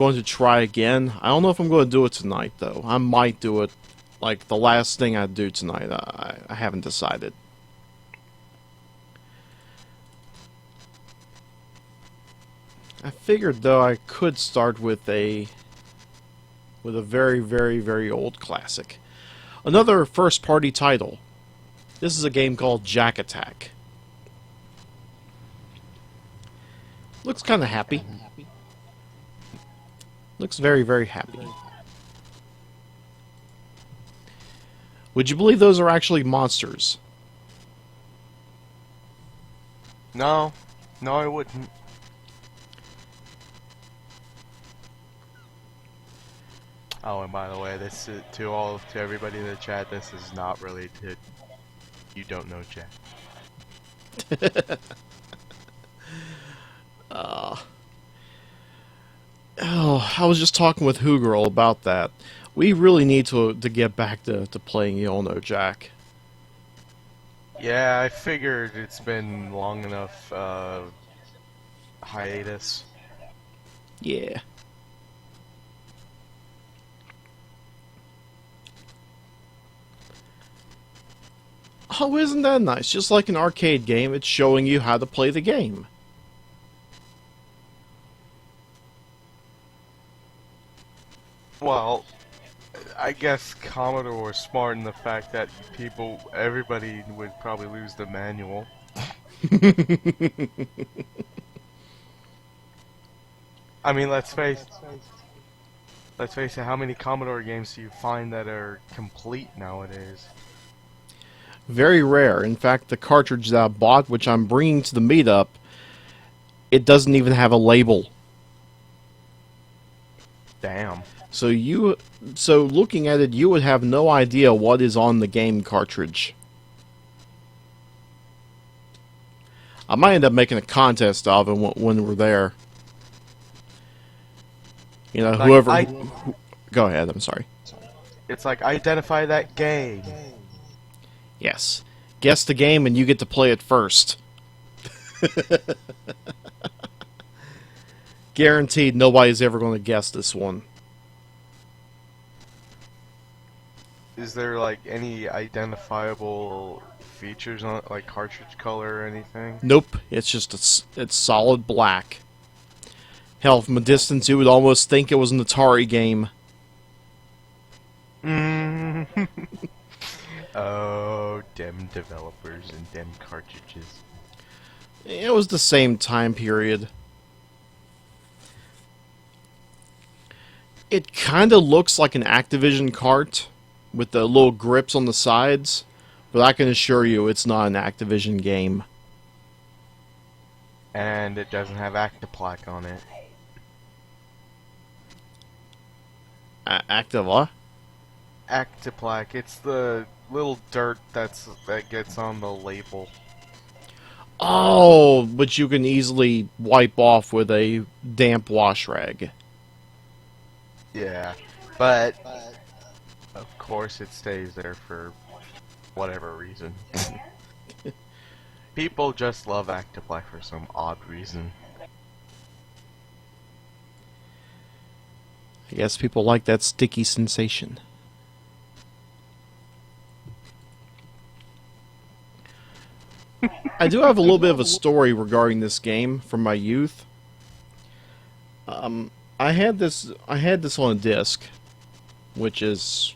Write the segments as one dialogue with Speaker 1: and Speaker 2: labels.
Speaker 1: going to try again. I don't know if I'm going to do it tonight, though. I might do it, like, the last thing I do tonight. I haven't decided. I figured, though, I could start with a very, very, very old classic. Another first-party title. This is a game called Jak Attack. Looks kind of happy. Looks very, very happy. Would you believe those are actually monsters?
Speaker 2: No, no, I wouldn't. Oh, and by the way, this is to everybody in the chat. This is not related. You don't know Jack.
Speaker 1: Oh, I was just talking with Hoogirl about that. We really need to get back to playing You All Know Jack.
Speaker 2: Yeah, I figured it's been long enough hiatus.
Speaker 1: Yeah. Oh, isn't that nice? Just like an arcade game, it's showing you how to play the game.
Speaker 2: Well, I guess Commodore was smart in the fact that everybody would probably lose the manual. I mean, let's face it, how many Commodore games do you find that are complete nowadays?
Speaker 1: Very rare. In fact, the cartridge that I bought, which I'm bringing to the meetup, it doesn't even have a label.
Speaker 2: Damn.
Speaker 1: So looking at it, you would have no idea what is on the game cartridge. I might end up making a contest of it when we're there. You know,
Speaker 2: Like,
Speaker 1: go ahead, I'm sorry.
Speaker 2: It's like, identify that game.
Speaker 1: Yes. Guess the game and you get to play it first. Guaranteed nobody's ever going to guess this one.
Speaker 2: Is there like any identifiable features on it, like cartridge color or anything?
Speaker 1: Nope, it's just it's solid black. Hell, from a distance you would almost think it was an Atari game.
Speaker 2: Oh, dem developers and dem cartridges.
Speaker 1: It was the same time period. It kind of looks like an Activision cart with the little grips on the sides, but I can assure you it's not an Activision game.
Speaker 2: And it doesn't have Actiplaque on it.
Speaker 1: Active what?
Speaker 2: Actiplaque, it's the little dirt that gets on the label.
Speaker 1: Oh, but you can easily wipe off with a damp wash rag.
Speaker 2: Yeah, but of course it stays there for whatever reason. People just love Actiplaque for some odd reason.
Speaker 1: I guess people like that sticky sensation. I do have a little bit of a story regarding this game from my youth. I had this on a disc, which is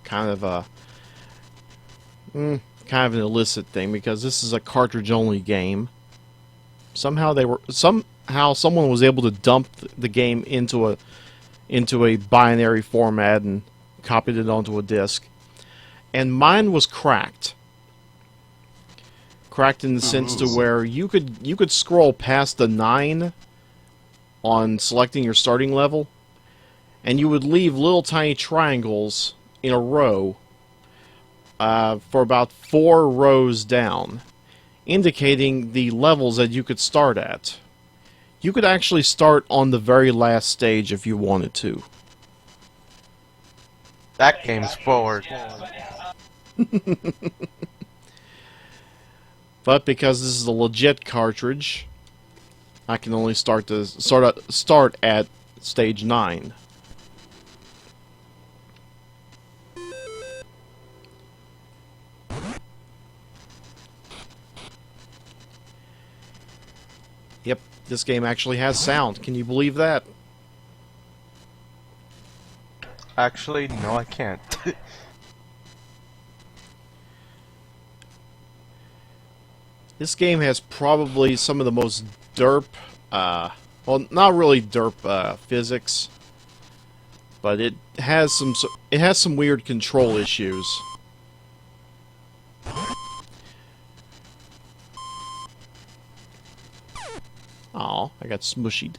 Speaker 1: kind of an illicit thing because this is a cartridge-only game. Somehow someone was able to dump the game into a binary format and copied it onto a disc, and mine was cracked. Cracked in the sense to where you could scroll past the 9 on selecting your starting level, and you would leave little tiny triangles in a row for about 4 rows down, indicating the levels that you could start at. You could actually start on the very last stage if you wanted to.
Speaker 2: That game's forward.
Speaker 1: But because this is a legit cartridge, I can only start at stage 9. Yep, this game actually has sound. Can you believe that?
Speaker 2: Actually, no, I can't.
Speaker 1: This game has probably some of the most derp, well, not really derp physics, but it has some weird control issues. Aw, I got smushied.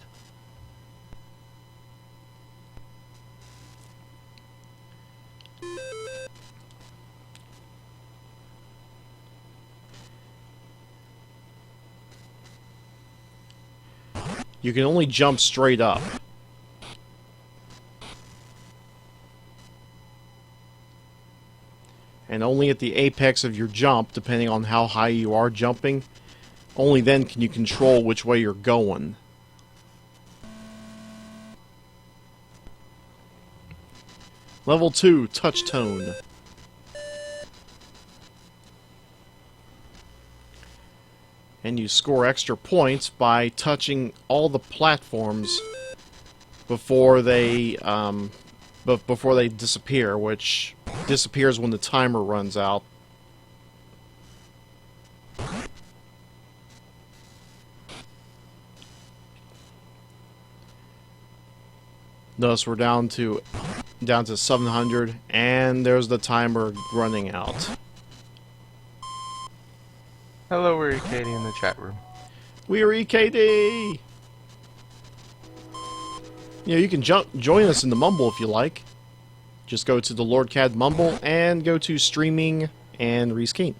Speaker 1: You can only jump straight up. And only at the apex of your jump, depending on how high you are jumping, only then can you control which way you're going. Level 2, Touch Tone. And you score extra points by touching all the platforms before they disappear, which disappears when the timer runs out. Thus, we're down to 700, and there's the timer running out.
Speaker 2: Hello, we're Katie in the chat room.
Speaker 1: We are EKD! You can join us in the Mumble if you like. Just go to the Lord Cad Mumble and go to Streaming and Reese Keen.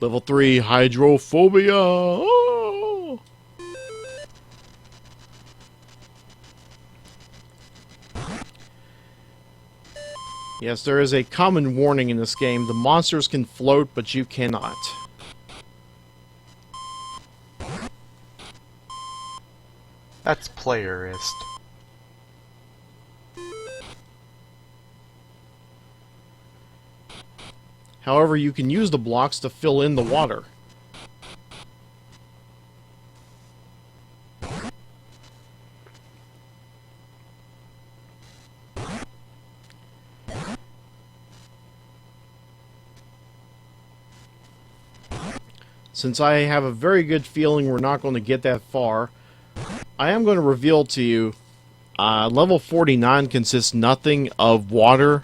Speaker 1: Level 3, Hydrophobia! Oh! Yes, there is a common warning in this game. The monsters can float, but you cannot.
Speaker 2: That's playerist.
Speaker 1: However, you can use the blocks to fill in the water. Since I have a very good feeling we're not going to get that far, I am going to reveal to you, level 49 consists nothing of water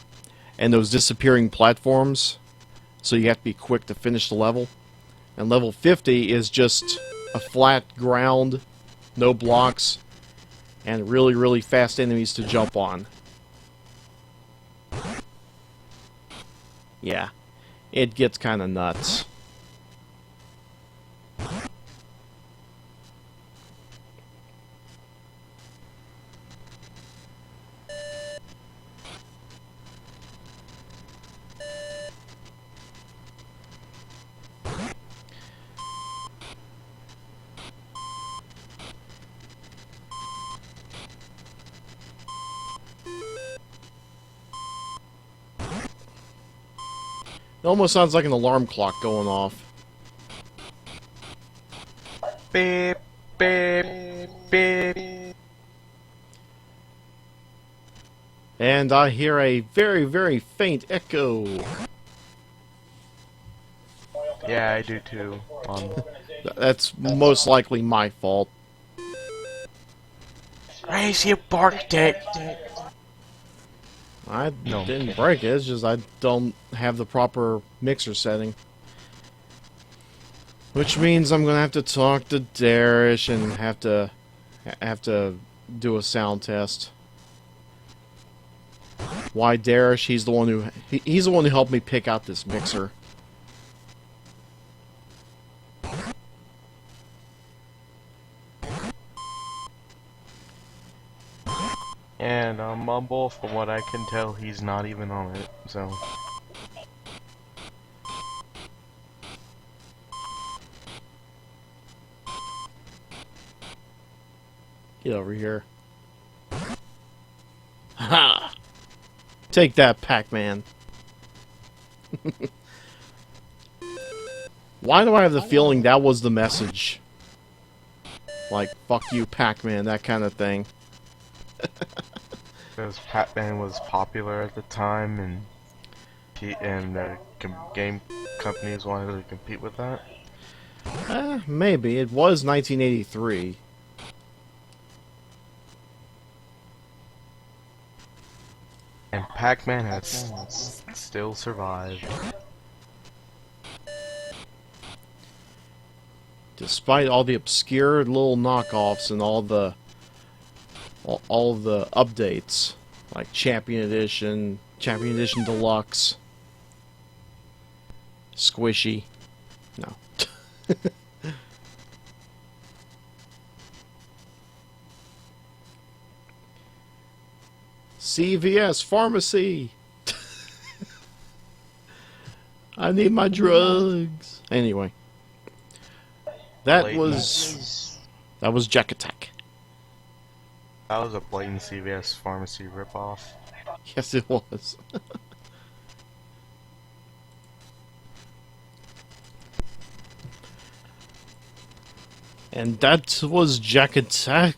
Speaker 1: and those disappearing platforms, so you have to be quick to finish the level. And level 50 is just a flat ground, no blocks, and really, really fast enemies to jump on. Yeah, it gets kind of nuts. It almost sounds like an alarm clock going off.
Speaker 2: Beep, beep, beep.
Speaker 1: And I hear a very, very faint echo.
Speaker 2: Yeah, I do too.
Speaker 1: That's most likely my fault.
Speaker 2: Race, you barked it!
Speaker 1: I didn't break it, it's just I don't have the proper mixer setting. Which means I'm gonna have to talk to Darish and have to do a sound test. Why Darish? He's the one who helped me pick out this mixer.
Speaker 2: And on Mumble, from what I can tell, he's not even on it, so...
Speaker 1: Get over here. Ha! Take that, Pac-Man. Why do I have the feeling that was the message? Like, fuck you, Pac-Man, that kind of thing.
Speaker 2: Because Pac-Man was popular at the time, and game companies wanted to compete with that.
Speaker 1: Maybe. It was 1983.
Speaker 2: And Pac-Man has still survived.
Speaker 1: Despite all the obscure little knockoffs and all the updates, like Champion Edition Deluxe, Squishy. No. CVS Pharmacy. I need my drugs. Anyway, that was Jack Attack.
Speaker 2: That was a blatant CVS pharmacy ripoff.
Speaker 1: Yes, it was. And that was Jack Attack.